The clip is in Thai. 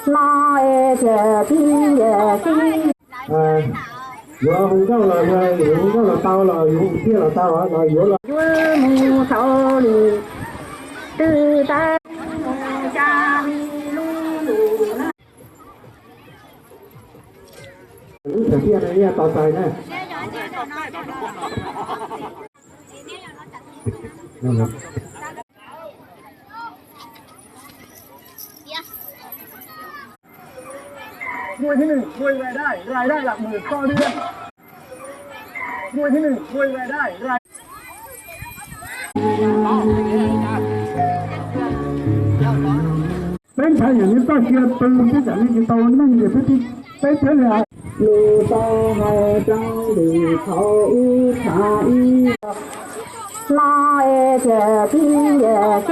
那这冰也冰。有红烧了，有红烧了刀了，有切了刀了，有了。云母手里，只在木下里路了。你这边的也到在呢。มวยที่หนึ่งมวยรายได้หลักหมื่นต่อเดือนมวยที่หนึ่งมวยรายได้เป็นชายอย่างนี้ต้องเชียร์ปืนที่จะนี่จะโตนั่งอยู่ที่เป็นเท่าไหร่路到海上里头一茶一，那这冰也冰。